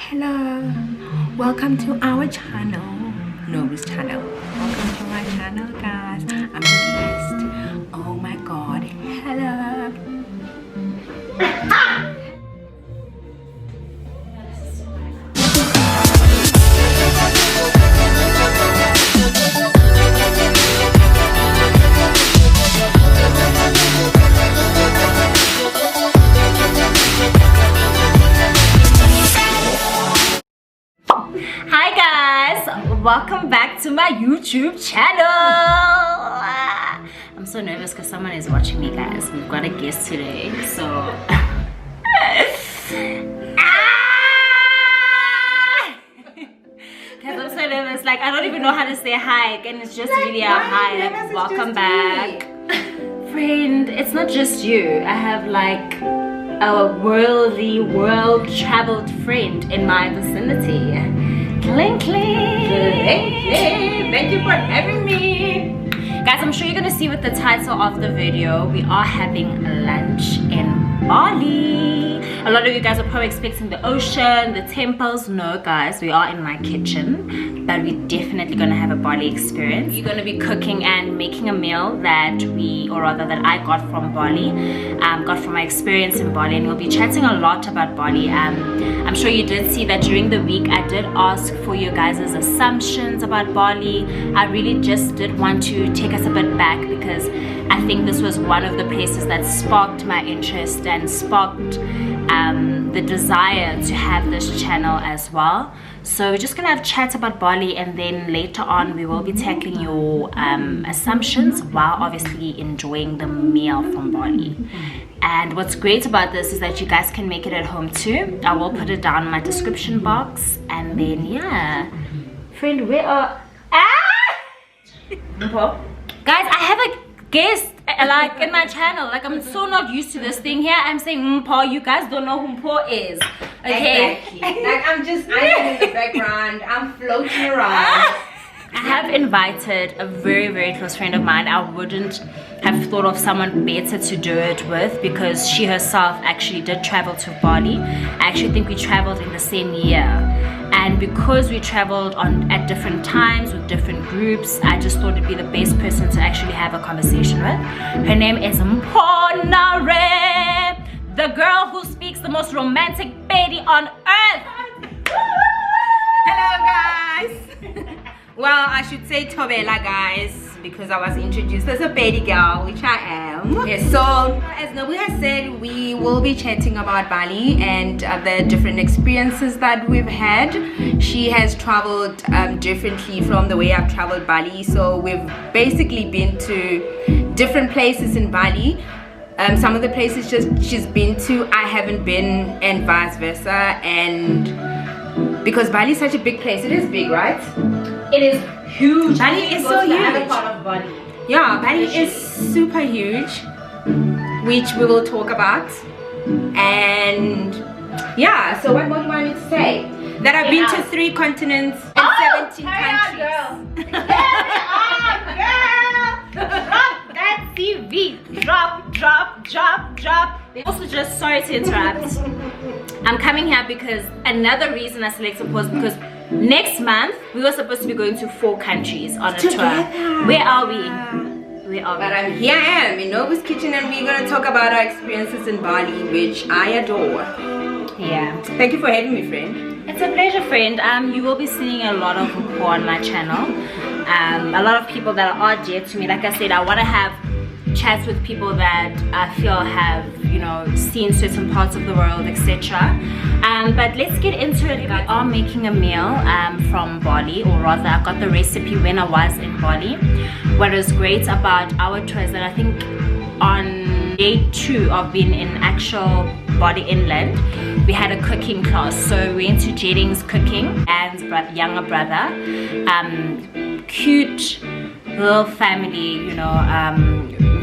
Hello, welcome to our channel, Nobu's channel. Welcome to my channel, guys. I'm blessed. Oh my god, hello. Hi guys, welcome back to my YouTube channel. I'm so nervous because someone is watching me, guys. We've got a guest today, so guys, I'm so nervous. Like, I don't even know how to say hi, and it's just really a hi. Like, welcome back, friend. It's not just you. I have like a world-traveled friend in my vicinity. Clink, clink. Thank you for having me. Guys, I'm sure you're gonna see with the title of the video, we are having lunch in Bali. A lot of you guys are probably expecting the ocean, the temples. No guys, we are in my kitchen, but we're definitely gonna have a Bali experience. We're gonna be cooking and making a meal that that I got from Bali, got from my experience in Bali, and we'll be chatting a lot about Bali. I'm sure you did see that during the week I did ask for you guys' assumptions about Bali. I really just did want to take us a bit back because I think this was one of the places that sparked my interest and sparked the desire to have this channel as well. So we're just gonna have chats about Bali, and then later on we will be tackling your assumptions while obviously enjoying the meal from Bali. And what's great about this is that you guys can make it at home too. I will put it down in my description box, and then yeah, friend, where are guys, I have a guest like in my channel. Like, I'm so not used to this thing here. I'm saying Paul, you guys don't know who Paul is, okay? Exactly. Like, I'm in the background. I'm floating around. I have invited a very close friend of mine. I wouldn't have thought of someone better to do it with because she herself actually did travel to Bali. I actually think we traveled in the same year, and because we traveled at different times with different groups, I just thought it'd be the best person to actually have a conversation with. Her name is Tumeric, the girl who speaks the most romantic baby on earth. Hello, guys. Well, I should say Tobela, guys, because I was introduced as a baby girl, which I am. Yes, so as Nobu has said, we will be chatting about Bali and the different experiences that we've had. She has traveled differently from the way I've traveled Bali. So we've basically been to different places in Bali. Some of the places she's been to, I haven't been, and vice versa. And because Bali is such a big place, it is big, right? It is huge. Bali is so huge. Other part of Bali. Yeah, Bali is super huge, which we will talk about. And yeah, so what more do you want me to say? That I've been to 3 continents and 17 countries. Girl. Drop that CV. Drop. Also, just sorry to interrupt. I'm coming here because another reason I selected was because next month we were supposed to be going to 4 countries on a tour. Where are we? But here I am in Nobu's kitchen, and we're going to talk about our experiences in Bali, which I adore. Yeah. Thank you for having me, friend. It's a pleasure, friend. You will be seeing a lot of Mpo on my channel. A lot of people that are dear to me. Like I said, I want to have chats with people that I feel have, you know, seen certain parts of the world, etc. But let's get into it. We are making a meal from Bali, or rather I got the recipe when I was in Bali. What is great about our tour is that I think on day 2 of being in actual Bali inland, we had a cooking class. So we went to Jeding's cooking and younger brother, cute little family, you know,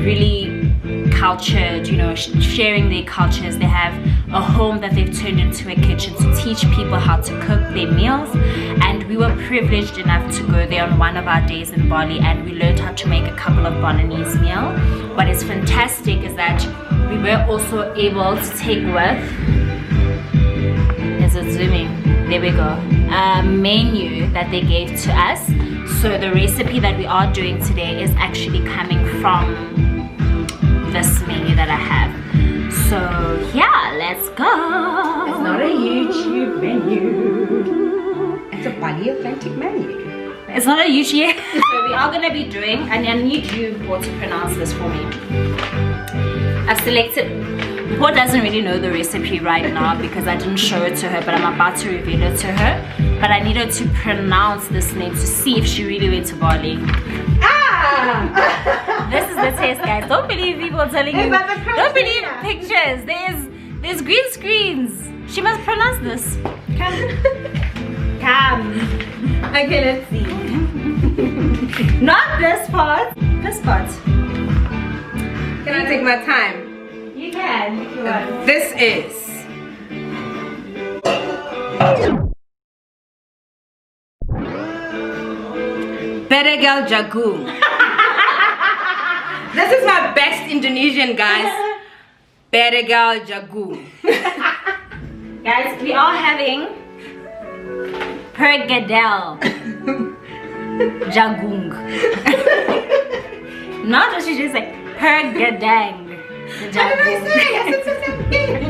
really cultured, you know, sharing their cultures. They have a home that they've turned into a kitchen to teach people how to cook their meals, and we were privileged enough to go there on one of our days in Bali, and we learned how to make a couple of Balinese meal. What is fantastic is that we were also able to take with, is it zooming? there we go, menu that they gave to us. So the recipe that we are doing today is actually coming from this menu that I have. So yeah, let's go. It's not a YouTube menu. It's a Bali authentic menu. It's not a YouTube. So we are gonna be doing, and I need you all to pronounce this for me. I've selected. Paul doesn't really know the recipe right now because I didn't show it to her, but I'm about to reveal it to her. But I need her to pronounce this name to see if she really went to Bali. Ah! This is the test, guys. Don't believe people telling you. Don't believe pictures. There's green screens. She must pronounce this. Come. Okay, let's see. Not this part. This part. Can I take my time? You can if you want. This is Pergedel Jagung. This is my best Indonesian, guys. Pergedel Jagung. Guys, we are having Pergedel Jagung. Not what she just said. Pergedel. What did I say? I said the same thing.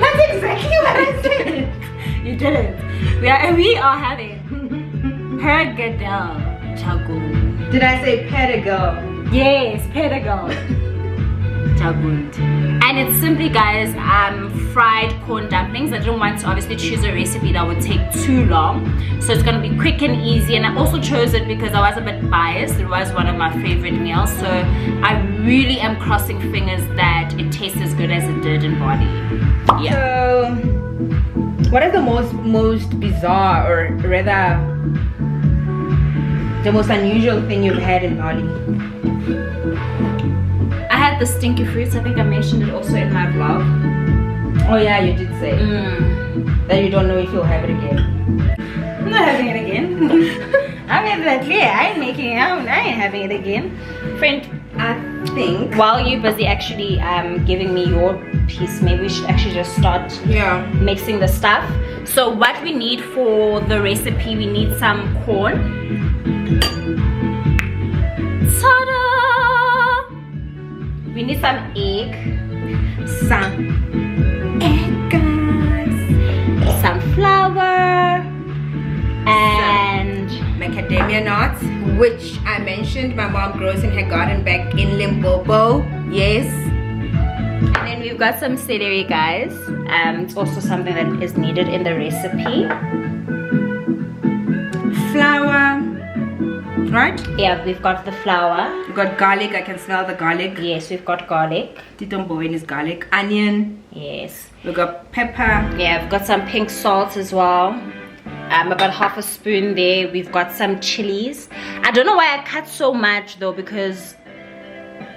That's exactly what I said. You didn't. We are having Pergedel Jagung. Did I say Pergedel? Yes, Pergedel Jagung. And it's simply, guys, fried corn dumplings. I didn't want to obviously choose a recipe that would take too long, so it's gonna be quick and easy. And I also chose it because I was a bit biased. It was one of my favorite meals, so I really am crossing fingers that it tastes as good as it did in Bali. Yeah. So, what is the most bizarre, or rather, the most unusual thing you've had in Bali? I had the stinky fruits. I think I mentioned it also in my vlog. Oh yeah, you did say that you don't know if you'll have it again. I'm not having it again. I made that clear. I ain't making it out. I ain't having it again. Friend, I think while you're busy actually giving me your piece, maybe we should actually just start mixing the stuff. So what we need for the recipe, we need some corn. Ta-da! We need some egg. Some flour, and macadamia nuts, which I mentioned my mom grows in her garden back in Limpopo. Yes. And then we've got some celery, guys. It's also something that is needed in the recipe. Flour, right? Yeah, we've got the flour. We've got garlic. I can smell the garlic. Yes, we've got garlic. Titomboin is garlic. Onion. Yes. We've got pepper. Yeah, I've got some pink salt as well. About half a spoon there. We've got some chilies. I don't know why I cut so much though, because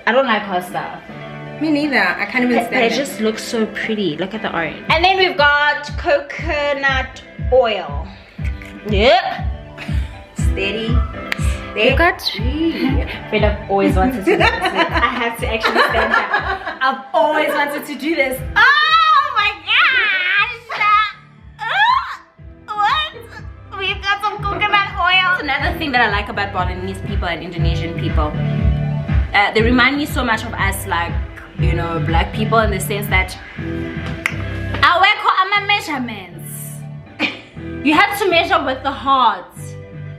I don't like hot stuff. Me neither. I can't even stand it. It just looks so pretty. Look at the orange. And then we've got coconut oil. Yep. Steady. We've got Fred, I've always wanted to do this. I have to actually stand up. I've always wanted to do this. Oh my gosh! What? We've got some coconut oil. Another thing that I like about Balinese people and Indonesian people, they remind me so much of us, like, you know, black people, in the sense that our measurements. You have to measure with the heart.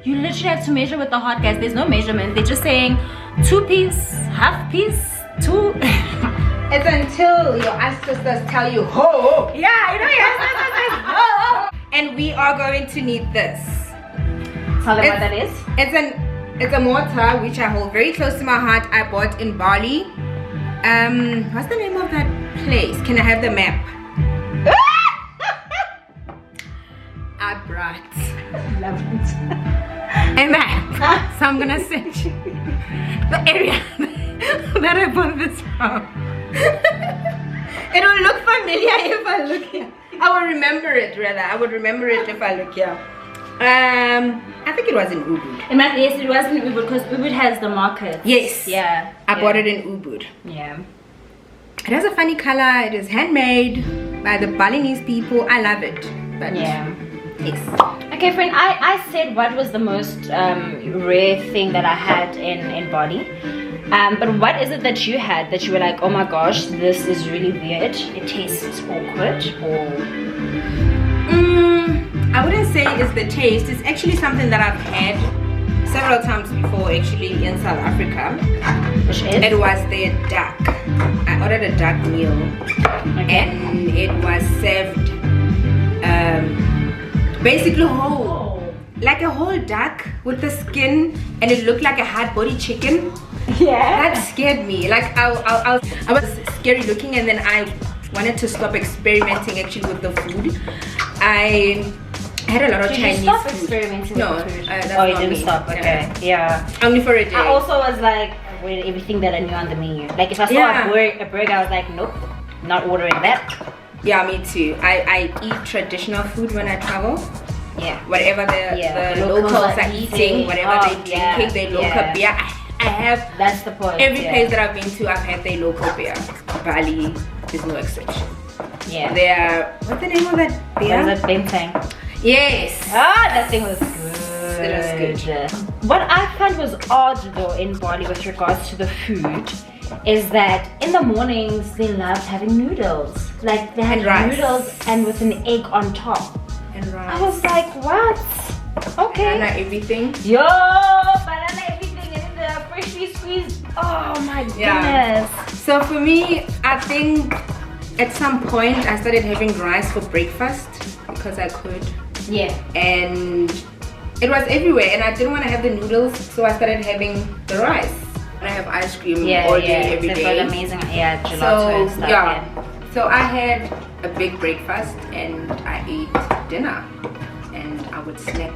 You literally have to measure with the heart, guys. There's no measurement. They're just saying 2 piece, half piece, 2. It's until your ancestors tell you ho. Yeah, you know, your ancestors say ho. And we are going to need this. Tell them what that is. It's a mortar which I hold very close to my heart. I bought in Bali. What's the name of that place? Can I have the map? I brought Love it. a map. So I'm gonna send you the area that I bought this from. It will look familiar if I look here. I will remember it rather. I would remember it if I look here. I think it was in Ubud. Yes, it was in Ubud, because Ubud has the market. Yes. Yeah. I bought it in Ubud. Yeah. It has a funny color. It is handmade by the Balinese people. I love it. But Yeah. yes. Okay, friend, I said what was the most rare thing that I had in Bali. But what is it that you had that you were like, oh my gosh, this is really weird, it tastes awkward, or? I wouldn't say it's the taste. It's actually something that I've had several times before, actually, in South Africa. Which is? It was their duck. I ordered a duck meal. Okay. And it was served basically whole. Like a whole duck with the skin, and it looked like a hard body chicken. Yeah. That scared me. Like I was scary looking, and then I wanted to stop experimenting actually with the food. I had a lot of Chinese you stop food. experimenting No, with food? that's Oh, you not didn't me. stop, okay. Yeah. Only for a day. I also was like, with everything that I knew on the menu. Like if I saw a burger, I was like, nope, not ordering that. Yeah, me too. I eat traditional food when I travel. Yeah. Whatever the locals are eating, whatever they're drinking, their local beer. I have. That's the point. Every place that I've been to, I've had their local beer. Bali is no exception. Yeah. Their, what's the name of that beer? Was it Bentang? Yes. Ah, that thing was good. It was good. What I found was odd though in Bali with regards to the food is that in the mornings they loved having noodles. Like they had noodles and with an egg on top. And rice. I was like, what? Okay. Banana everything. Yo, banana everything and then the freshly squeezed. Oh my goodness. So for me, I think at some point I started having rice for breakfast because I could. Yeah. And it was everywhere, and I didn't want to have the noodles, so I started having the rice. And I have ice cream all day, every day. Amazing, gelato and stuff. So I had a big breakfast and I ate dinner, and I would snack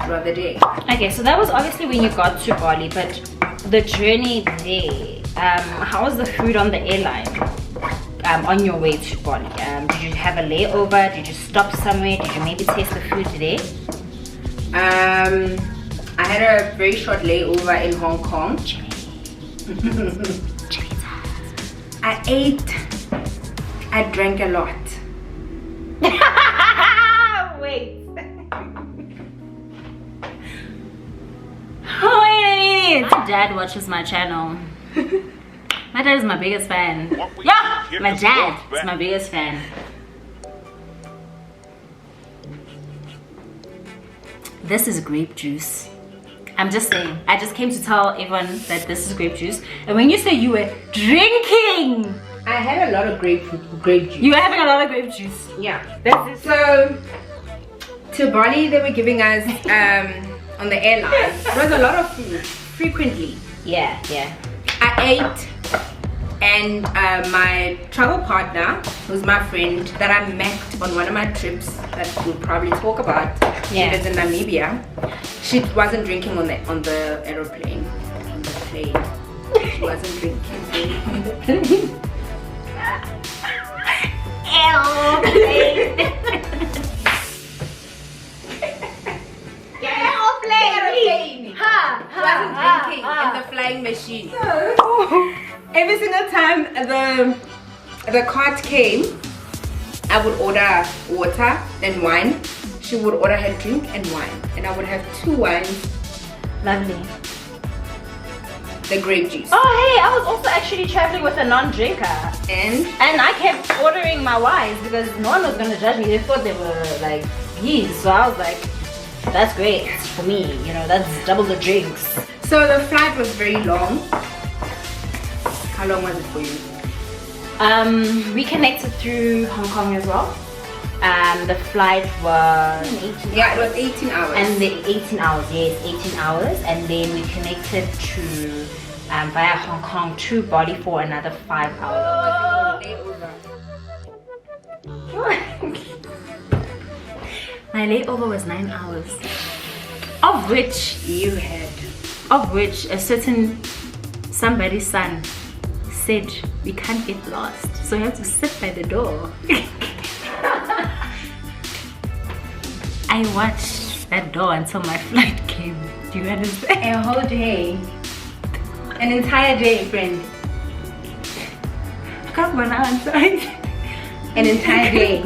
throughout the day. Okay, so that was obviously when you got to Bali, but the journey there, how was the food on the airline? On your way to Bali, did you have a layover? Did you stop somewhere? Did you maybe taste the food today? I had a very short layover in Hong Kong. I ate. I drank a lot. Wait. Wait a minute. My dad watches my channel. My dad is my biggest fan. Yeah, my dad is my biggest fan. This is grape juice. I'm just saying. I just came to tell everyone that this is grape juice. And when you say you were drinking, I had a lot of grape juice. You were having a lot of grape juice. Yeah. That's it. So to Bali, they were giving us on the airline. It was a lot of food frequently. Yeah. I ate. And my travel partner, who's my friend that I met on one of my trips that we'll probably talk about, she lives in Namibia. She wasn't drinking on the aeroplane. On the plane. She wasn't drinking. Aeroplane. Aeroplane. She wasn't drinking in the flying machine. Every single time the cart came, I would order water and wine. She would order her drink and wine, and I would have 2 wines. Lovely. The grape juice. Oh hey, I was also actually traveling with a non-drinker, and I kept ordering my wines because no one was gonna judge me. They thought they were like bees, so I was like, that's great for me. You know, that's double the drinks. So the flight was very long. How long was it for you? We connected through Hong Kong as well. The flight was 18 it was 18 hours. And the 18 hours, yes, 18 hours. And then we connected to via Hong Kong to Bali for another 5 hours. My layover was 9 hours, of which a certain somebody's son said we can't get lost, so you have to sit by the door. I watched that door until my flight came. Do you understand? A whole day. An entire day, friend. Come on outside. An entire day.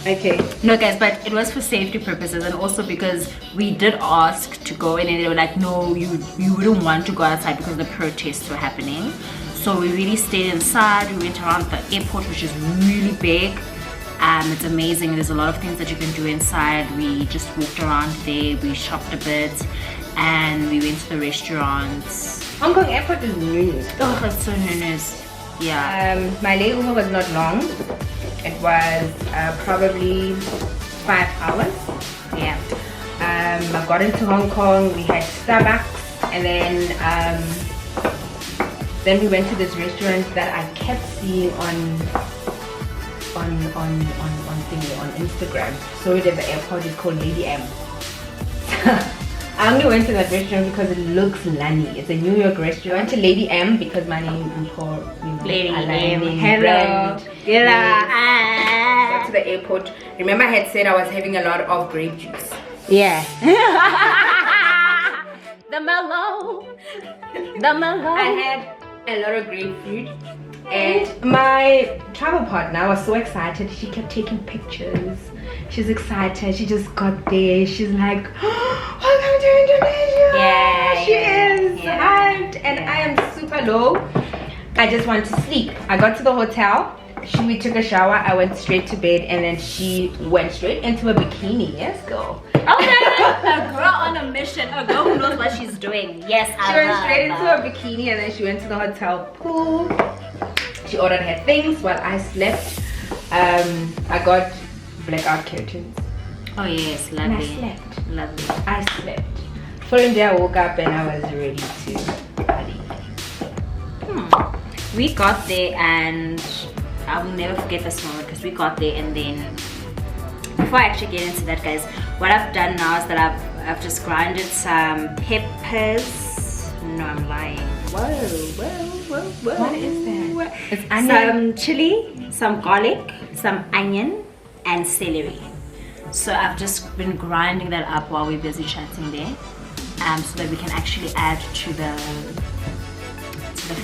Okay. No guys, but it was for safety purposes, and also because we did ask to go in and they were like, no, you wouldn't want to go outside because the protests were happening. So we really stayed inside. We went around the airport, which is really big. It's amazing. There's a lot of things that you can do inside. We just walked around there, we shopped a bit, and we went to the restaurants. Hong Kong airport is new. Oh, it's so nice. Yeah. My layover was not long. It was probably 5 hours. Yeah. I got into Hong Kong. We had Starbucks, and then we went to this restaurant that I kept seeing on Instagram. So it at the airport. It's called Lady M. I only went to that restaurant because it looks lunny. It's a New York restaurant. I went to Lady M because my name is called, Lady M. Hello. Yeah. Got to the airport. Remember I had said I was having a lot of grape juice. Yeah. The mellow. I had a lot of grapefruit. And my travel partner was so excited. She kept taking pictures. She's excited. She just got there. She's like, oh, welcome to Indonesia. Yeah, she is hyped. And I am super low. I just want to sleep. I got to the hotel. We took a shower. I went straight to bed, and then she went straight into a bikini. Yes, girl. Oh, a girl on a mission. A girl who knows what she's doing. Yes, She went straight into a bikini, and then she went to the hotel pool. She ordered her things while I slept. I got blackout curtains. Oh yes, lovely. And I slept. Lovely. I slept. Following day, I woke up and I was ready to party. We got there, and I will never forget this moment because we got there, and then before I actually get into that, guys, what I've done now is that I've just grinded some peppers. No, I'm lying. Whoa. What is that? It's onion. Some chili, some garlic, some onion, and celery. So I've just been grinding that up while we're busy chatting there, so that we can actually add to the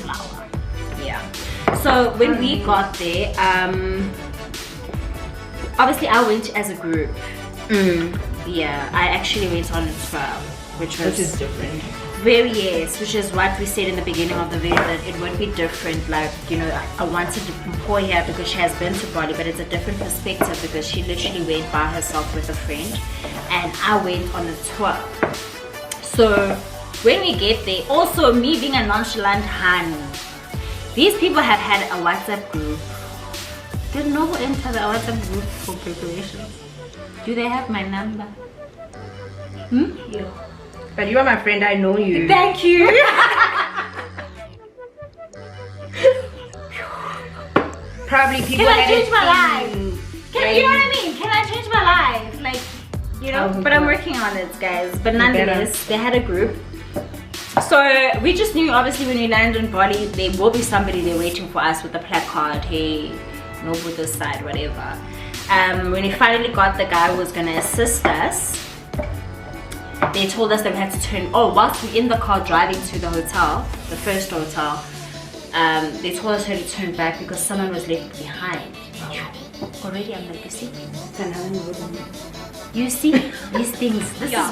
flour. Yeah. So when we got there, obviously I went as a group. Yeah, I actually went on a 12, which is different. Which is what we said in the beginning of the video, that it would be different. Like, I wanted to pour here because she has been to Bali, but it's a different perspective because she literally went by herself with a friend, and I went on a 12. So when we get there, also me being a nonchalant hand, these people have had a WhatsApp group. Did Nobu enter the WhatsApp group for preparations? Do they have my number? Yeah. But you are my friend, I know you. Thank you. Probably people Can I change my life? life? You know what I mean? Can I change my life? Like, but I'm working on it, guys. But nonetheless, they had a group. So we just knew, obviously, when we land in Bali, there will be somebody there waiting for us with a placard. Hey, Nobu this side, whatever. When we finally got the guy who was gonna assist us, they told us that we had to turn. Oh, whilst we're in the car driving to the hotel, the first hotel, they told us we had to turn back because someone was left behind. Already, I'm like, you see these things.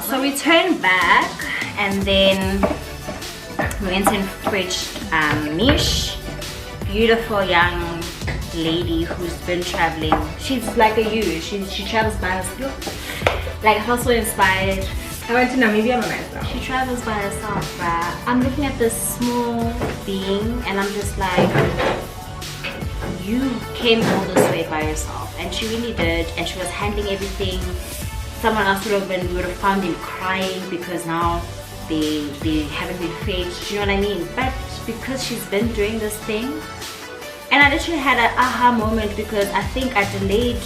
So we turned back, and then we went and fetched Mish, beautiful young lady who's been traveling. She's like she travels by herself. Like, I felt so inspired. I went to Namibia by myself. She travels by herself, bruh. I'm looking at this small being, and I'm just like, you came all this way by yourself. And she really did, and she was handling everything. Someone else would have found him crying because now they haven't been fed. You know what I mean? But because she's been doing this thing, and I literally had an aha moment because I think I delayed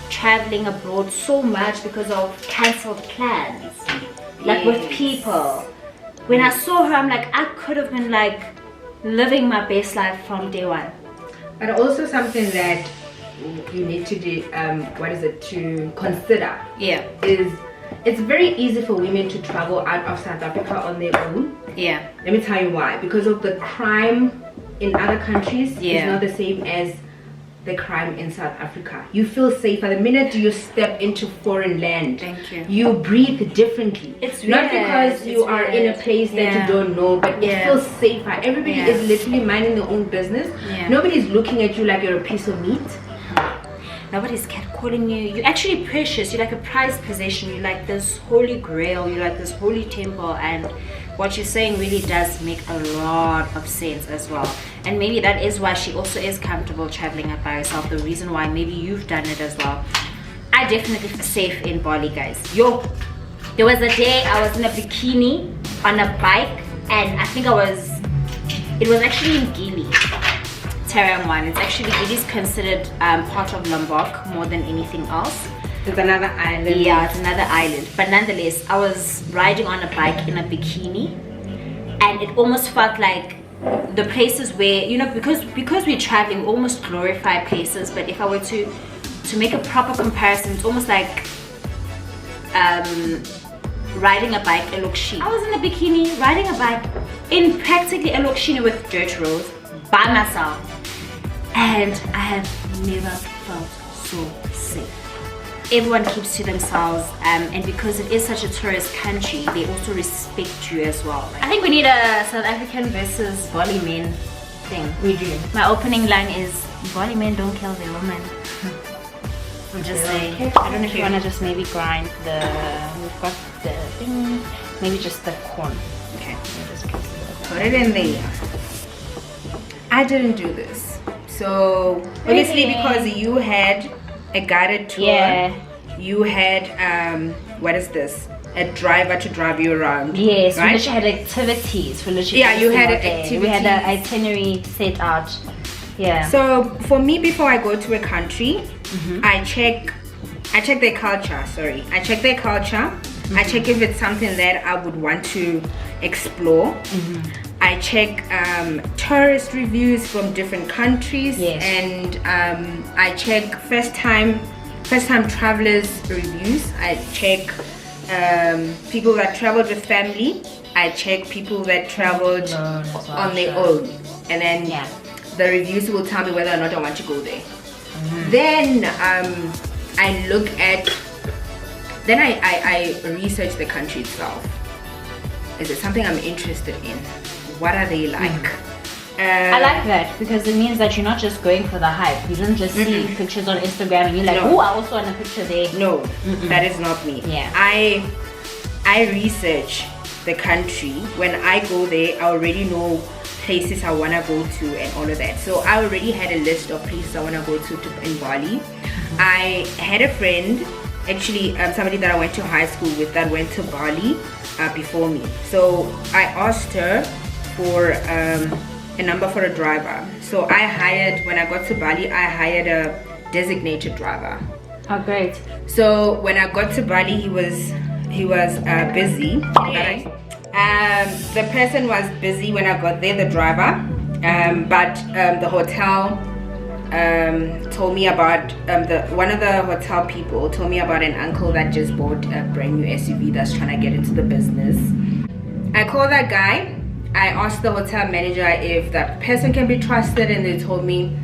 traveling abroad so much because of cancelled plans, like with people. When I saw her, I'm like, I could have been like living my best life from day one. But also something that you need to do, to consider. Yeah. Is it's very easy for women to travel out of South Africa on their own. Yeah. Let me tell you why. Because of the crime in other countries is not the same as the crime in South Africa. You feel safer the minute you step into foreign land. Thank you. You breathe differently. It's not weird. because you are in a place that you don't know, but it feels safer. Everybody is literally minding their own business. Nobody's looking at you like you're a piece of meat. Nobody's catcalling you. You're actually precious. You're like a prized possession. You're like this holy grail. You're like this holy temple. And what you're saying really does make a lot of sense as well. And maybe that is why she also is comfortable traveling up by herself. The reason why maybe you've done it as well. I definitely feel safe in Bali, guys. There was a day I was in a bikini on a bike, and I think it was actually in Gili. One. It's actually, it is considered part of Lombok more than anything else. It's another island. Yeah, it's another island. But nonetheless, I was riding on a bike in a bikini, and it almost felt like the places where, you know, because we're traveling, we almost glorify places. But if I were to make a proper comparison, it's almost like riding a bike in Lokshini. I was in a bikini riding a bike in practically a Lokshini with dirt roads by myself. And I have never felt so safe. Everyone keeps to themselves, and because it is such a tourist country, they also respect you as well. I think we need a South African versus Bali men thing. We do. My opening line is, Bali men don't kill their women. I'm just saying. I don't know if you want to just maybe grind we've got the thing, maybe just the corn. Okay, just put it in there. I didn't do this. So obviously because you had a guided tour, you had what is this? A driver to drive you around. Yes, right? We literally had activities for literally. Yeah, you had activities. We had an itinerary set out. Yeah. So for me, before I go to a country, I check their culture. I check their culture. I check if it's something that I would want to explore. I check tourist reviews from different countries, and I check first time travelers reviews. I check people that traveled with family. I check people that traveled on their own, and then the reviews will tell me whether or not I want to go there. Then I look at, then I research the country itself. Is it something I'm interested in? What are they like? I like that because it means that you're not just going for the hype. You don't just see pictures on Instagram and you're like, oh, I also want a picture there. No, that is not me. Yeah. I research the country. When I go there, I already know places I want to go to and all of that. So I already had a list of places I want to go to in Bali. I had a friend, actually somebody that I went to high school with, that went to Bali before me. So I asked her for a number for a driver. So when I got to Bali, I hired a designated driver. Oh, great. So when I got to Bali, he was busy. The person was busy when I got there, the driver, but the hotel told me about one of the hotel people told me about an uncle that just bought a brand new SUV that's trying to get into the business. I called that guy. I asked the hotel manager if that person can be trusted, and they told me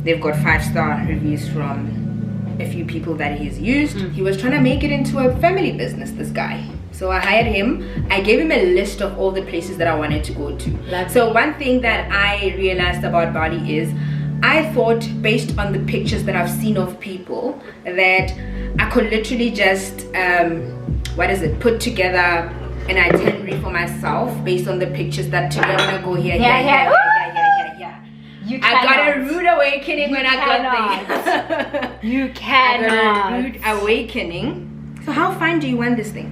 they've got 5-star reviews from a few people that he's used. He was trying to make it into a family business, this guy. So I hired him. I gave him a list of all the places that I wanted to go to. So one thing that I realized about Bali is I thought, based on the pictures that I've seen of people, that I could literally just put together an itinerary for myself based on the pictures that today I'm gonna go here. I got a rude awakening when I got there. You cannot. I got a rude awakening. So how fine do you want this thing?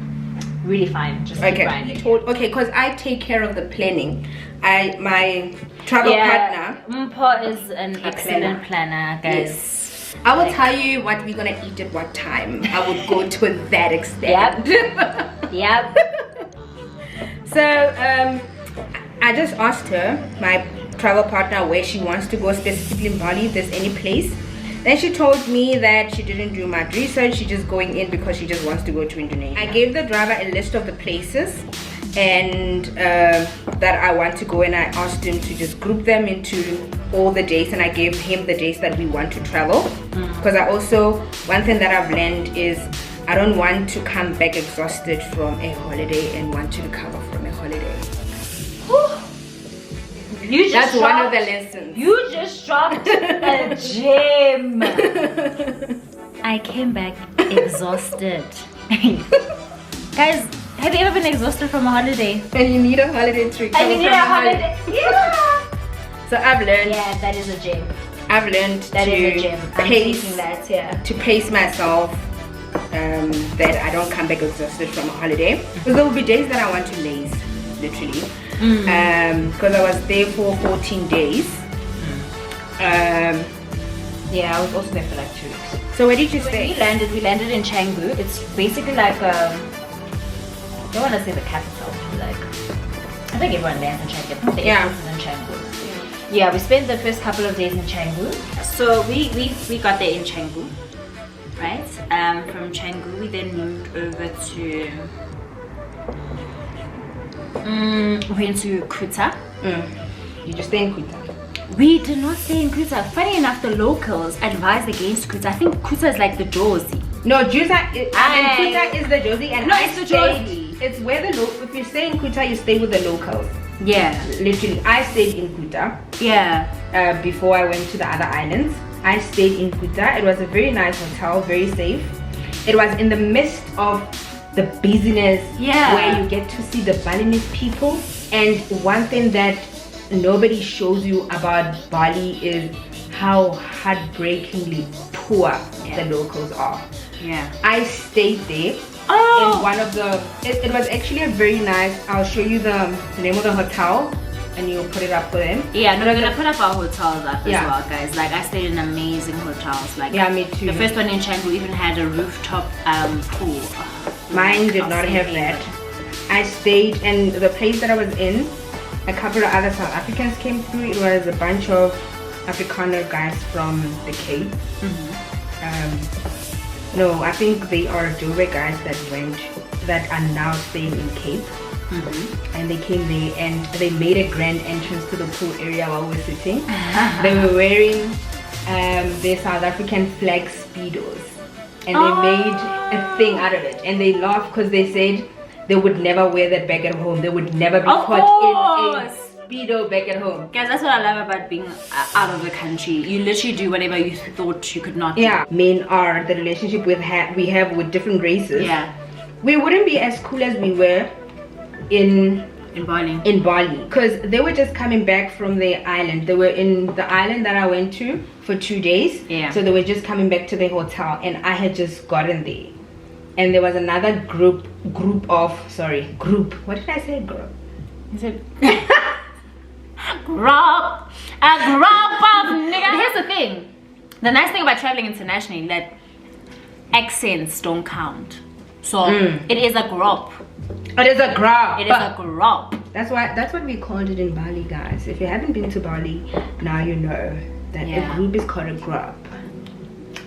Really fine. Just okay. Okay, because I take care of the planning. My travel partner Mpo is an excellent planner, guys. Yes. I will tell you what we're gonna eat at what time. I would go to that extent. Yep. So I just asked her, my travel partner, where she wants to go specifically in Bali, if there's any place. Then she told me that she didn't do much research, she's just going in because she just wants to go to Indonesia. I gave the driver a list of the places and that I want to go, and I asked him to just group them into all the dates, and I gave him the dates that we want to travel. Because I also, one thing that I've learned is I don't want to come back exhausted from a holiday and want to recover from a holiday. That's one of the lessons. You just dropped a gem. I came back exhausted. Guys, have you ever been exhausted from a holiday? And you need a holiday to recover. And you need a holiday. Yeah. So I've learned. Yeah, that is a gem. I've learned that to is a gem. pace that, yeah. To pace myself, that I don't come back exhausted from a holiday. Because there will be days that I want to laze, literally. Because I was there for 14 days. Yeah, I was also there for like 2 weeks. So where did you stay? We landed in Canggu. It's basically like I don't want to say the capital. Like I think everyone lands in Canggu. I think the airport is in Canggu. Yeah, we spent the first couple of days in Canggu. So we got there in Canggu, right? From Canggu we then moved over to we went to Kuta. You just stay in Kuta? We did not stay in Kuta. Funny enough, the locals advised against Kuta. I think Kuta is like the Jozi. No, Kuta is the Jozi, and no, it's the Jozi. It's where if you stay in Kuta, you stay with the locals. Yeah, literally. I stayed in Kuta. Yeah. Before I went to the other islands, I stayed in Kuta. It was a very nice hotel, very safe. It was in the midst of the business, where you get to see the Balinese people. And one thing that nobody shows you about Bali is how heartbreakingly poor the locals are. Yeah, I stayed there in one of the it was actually a very nice, I'll show you the name of the hotel and you'll put it up for them. Yeah, no, we're gonna put up our hotels up as well, guys. Like I stayed in amazing hotels. Like me too. The first one in Canggu even had a rooftop pool. Mine did not have that. I stayed, and the place that I was in, a couple of other South Africans came through. It was a bunch of Afrikaner guys from the Cape. No, I think they are Dover guys that are now staying in Cape. And they came there and they made a grand entrance to the pool area while we were sitting. They were wearing their South African flag speedos, and they made a thing out of it. And they laughed because they said they would never wear that back at home. They would never be caught in a speedo back at home. Guys, that's what I love about being out of the country. You literally do whatever you thought you could not do. Yeah, men are the relationship we have with different races. Yeah, we wouldn't be as cool as we were in Bali, because they were just coming back from their island. They were in the island that I went to for 2 days. So they were just coming back to their hotel, and I had just gotten there. And there was another group. What did I say? Group. Is it? A group of niggas. But here's the thing. The nice thing about traveling internationally, that accents don't count. So it is a group. It is a group. It is a group. That's what we called it in Bali, guys. If you haven't been to Bali, now you know that a group is called a group.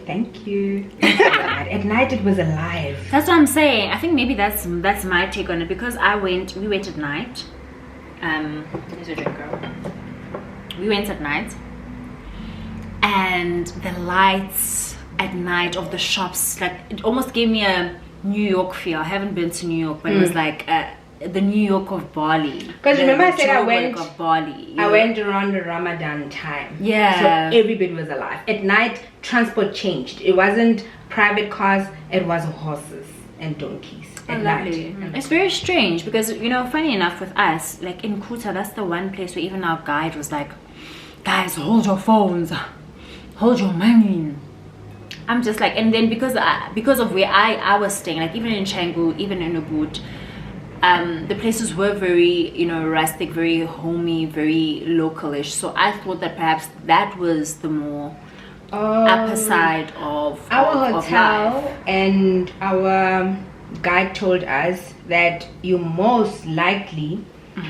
Thank you. At night it was alive. That's what I'm saying. I think maybe that's my take on it, because we went at night. Here's a drink, girl. We went at night, and the lights at night of the shops, like, it almost gave me a New York feel. I haven't been to New York, but it was like the New York of Bali. Because remember I said I went around the Ramadan time. Yeah. So everybody was alive. At night, transport changed. It wasn't private cars, it was horses and donkeys at night. It's very strange because, you know, funny enough with us, like in Kuta, that's the one place where even our guide was like, guys, hold your phones, hold your money. I'm just like, and then because of where I was staying, like even in Canggu, even in Ubud, the places were very, you know, rustic, very homey, very localish. So I thought that perhaps that was the more upper side of our hotel. Life. And our guide told us that you most likely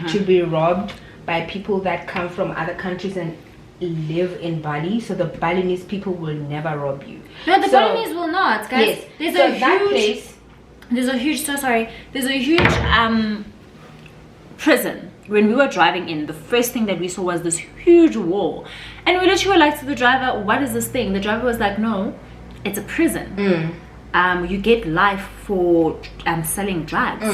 to be robbed by people that come from other countries and live in Bali. So the Balinese people will never rob you. No, the Balinese will not, guys. Yes. There's a huge prison when we were driving in, the first thing that we saw was this huge wall, and we literally were like to the driver, what is this thing? The driver was like, no, it's a prison. You get life for selling drugs.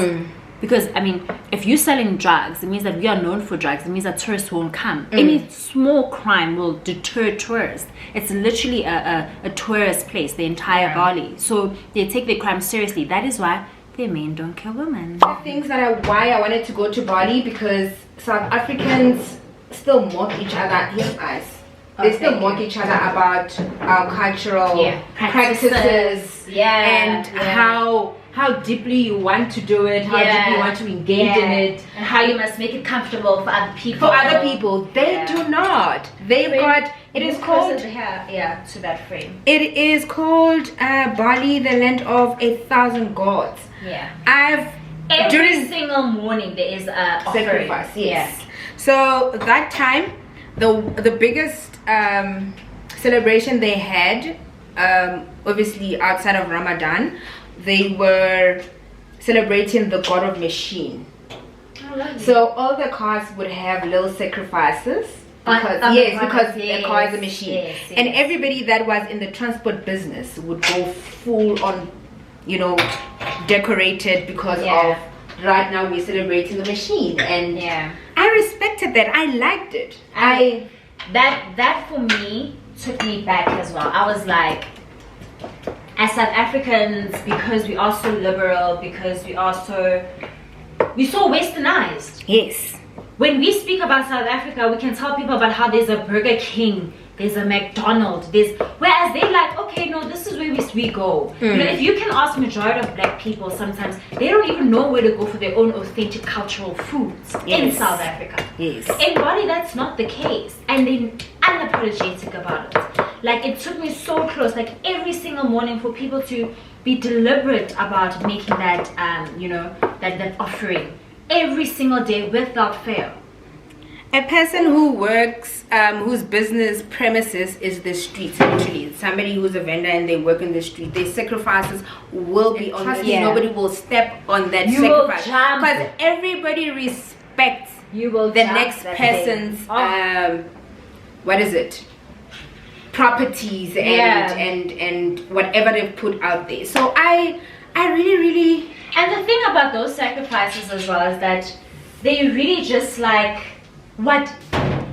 Because I mean, if you're selling drugs, it means that we are known for drugs. It means that tourists won't come. Any small crime will deter tourists. It's literally a tourist place, the entire Bali. So they take their crime seriously. That is why their men don't kill women. Things that are why I wanted to go to Bali, because South Africans still mock each other. Here's us. They still mock each other about our cultural practices and how deeply you want to do it, how deeply you want to engage in it, and how you must make it comfortable for other people. They do not. They've got. It is called. To that frame. It is called Bali, the land of 1,000 gods. Every single morning there is a sacrifice. Yes. So that time, the biggest celebration they had, obviously outside of Ramadan, they were celebrating the god of machine. So all the cars would have little sacrifices because the car is a machine. And everybody that was in the transport business would go full on, decorated because of right now we're celebrating the machine. And I respected that. I liked it. That for me took me back as well. I was like, as South Africans, because we are so liberal, because we're so westernized. Yes. When we speak about South Africa, we can tell people about how there's a Burger King, there's a McDonald's, whereas they're like, okay, no, this is where we go. If you can ask majority of black people, sometimes they don't even know where to go for their own authentic cultural foods in South Africa. Yes. In Bali, that's not the case, and they're unapologetic about it. Like, it took me so close, like every single morning, for people to be deliberate about making that that offering every single day without fail. A person who works, whose business premises is the streets, literally. Somebody who's a vendor and they work in the street, their sacrifices will be on the street. Nobody will step on that sacrifice. Because everybody respects the next person's, properties and whatever they've put out there. So I really... And the thing about those sacrifices as well is that they really just like...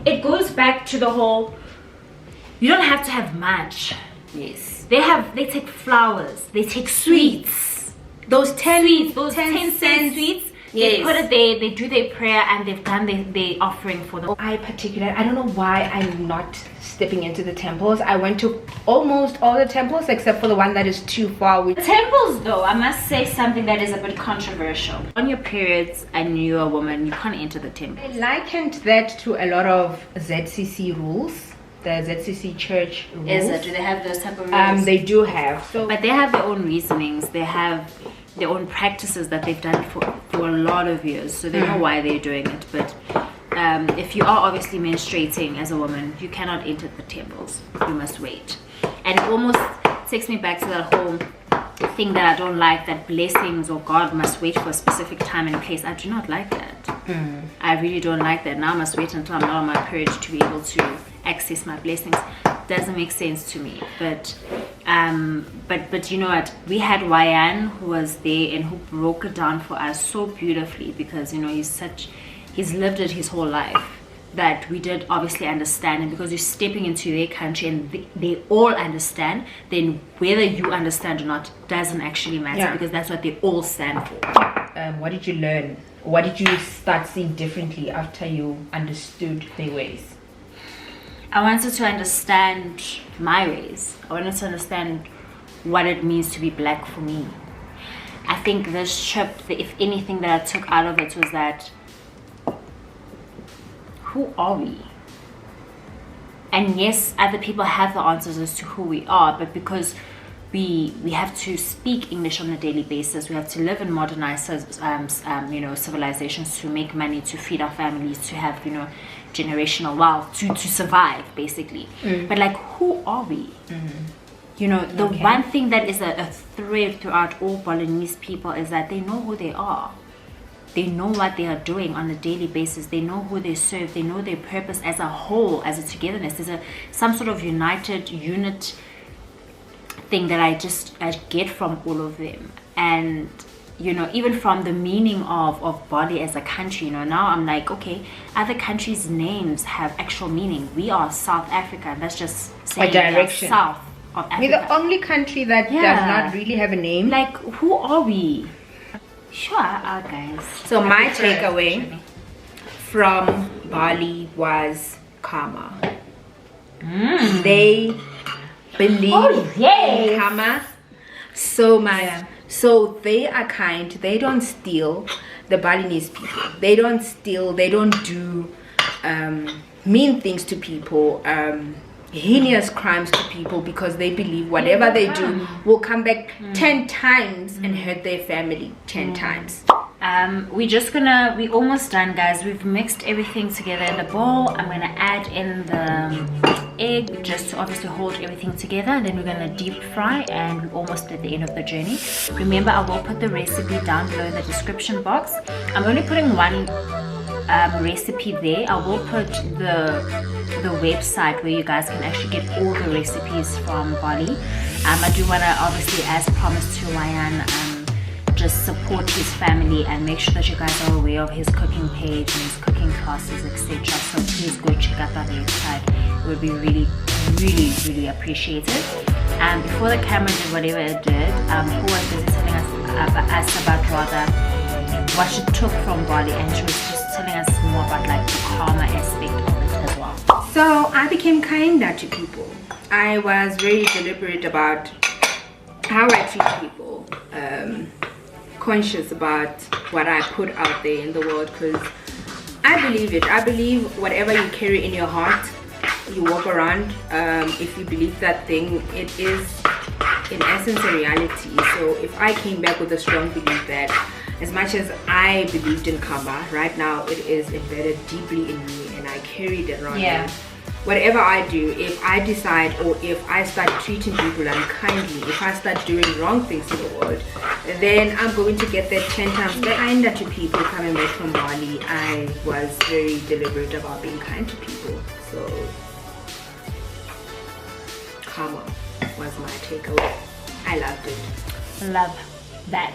it goes back to the whole, you don't have to have much. Yes. They take flowers, they take sweets, those 10 cent sweets. They put it there, they do their prayer, and they've done their offering for them. I don't know why I'm not stepping into the temples. I went to almost all the temples except for the one that is too far. The temples, though, I must say something that is a bit controversial. On your periods and you're a woman, you can't enter the temple. I likened that to a lot of ZCC rules, the ZCC church rules. Is it? Do they have those type of rules? They do have. But they have their own reasonings. They have their own practices that they've done for a lot of years, so they know why they're doing it. But if you are obviously menstruating as a woman, you cannot enter the temples. You must wait. And it almost takes me back to that whole thing that I don't like, that blessings or God must wait for a specific time and place. I do not like that. I really don't like that. Now I must wait until I'm not on my period to be able to access my blessings. Doesn't make sense to me. But you know what, we had Wayan who was there and who broke it down for us so beautifully, because he's lived it his whole life, that we did obviously understand. And because you're stepping into their country and they all understand, then whether you understand or not doesn't actually matter, because that's what they all stand for. What did you learn? What did you start seeing differently after you understood their ways? I wanted to understand my ways. I wanted to understand what it means to be black for me. I think this trip, if anything that I took out of it, was that, who are we? And yes, other people have the answers as to who we are, but because we have to speak English on a daily basis, we have to live in modernized civilizations to make money, to feed our families, to have generational wealth, to survive basically. But like, who are we? The one thing that is a thread throughout all Balinese people is that they know who they are. they know what they are doing on a daily basis. They know who they serve. They know their purpose as a whole, as a togetherness. There's some sort of unit thing that I get from all of them. And you know, even from the meaning of Bali as a country, you know, now I'm like, okay, other countries' names have actual meaning. We are South Africa, and that's just saying direction. South of Africa. We're the only country that does not really have a name. Like, who are we? Sure, our guys. So my takeaway from Bali was karma. They believe in karma so much. Yeah. So they are kind. They don't steal. The Balinese people, they don't steal. They don't do mean things to people, heinous crimes to people, because they believe whatever they do will come back 10 times and hurt their family 10 times. We're almost done, guys. We've mixed everything together in the bowl. I'm gonna add in the egg just to obviously hold everything together, and then we're gonna deep fry, and we're almost at the end of the journey. Remember, I will put the recipe down below in the description box. I'm only putting one recipe there. I will put the website where you guys can actually get all the recipes from Bali. I do want to, obviously, as promised to Ryan, just support his family and make sure that you guys are aware of his cooking page and his cooking classes, etc. So please go check out that website. It would be really, really, really appreciated. And before the camera did whatever it did, who was busy telling us about rather what she took from Bali, and she was just telling us more about like the karma aspect of it as well. So I became kinder to people. I was very deliberate about how I treat people, conscious about what I put out there in the world, because I believe it. I believe whatever you carry in your heart, you walk around. If you believe that thing, it is in essence a reality. So if I came back with a strong belief that as much as I believed in karma, right now it is embedded deeply in me and I carry it around me. Whatever I do, if I decide, or if I start treating people unkindly, if I start doing wrong things in the world, then I'm going to get that 10 times kinder to people coming back from Bali. I was very deliberate about being kind to people. So karma was my takeaway. I loved it. Love that.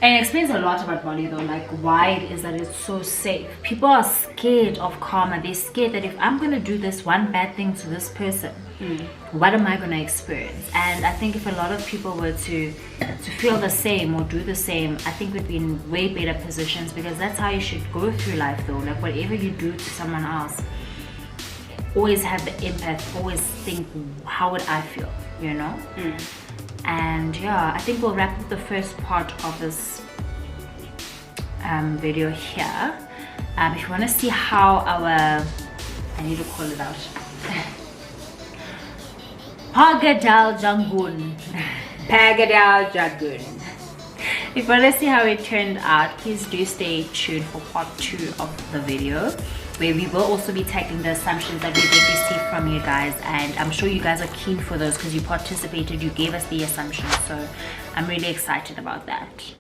And it explains a lot about Bali though, like why it is that it's so safe. People are scared of karma. They're scared that if I'm going to do this one bad thing to this person, what am I going to experience? And I think if a lot of people were to feel the same or do the same, I think we'd be in way better positions, because that's how you should go through life though. Like whatever you do to someone else, always have the empath, always think, how would I feel, you know? And yeah, I think we'll wrap up the first part of this video here. If you want to see how our, I need to call it out, Pergedel Jagung. Pergedel Jagung. If you want to see how it turned out, please do stay tuned for part 2 of the video, where we will also be tackling the assumptions that we did receive from you guys. And I'm sure you guys are keen for those because you participated, you gave us the assumptions. So I'm really excited about that.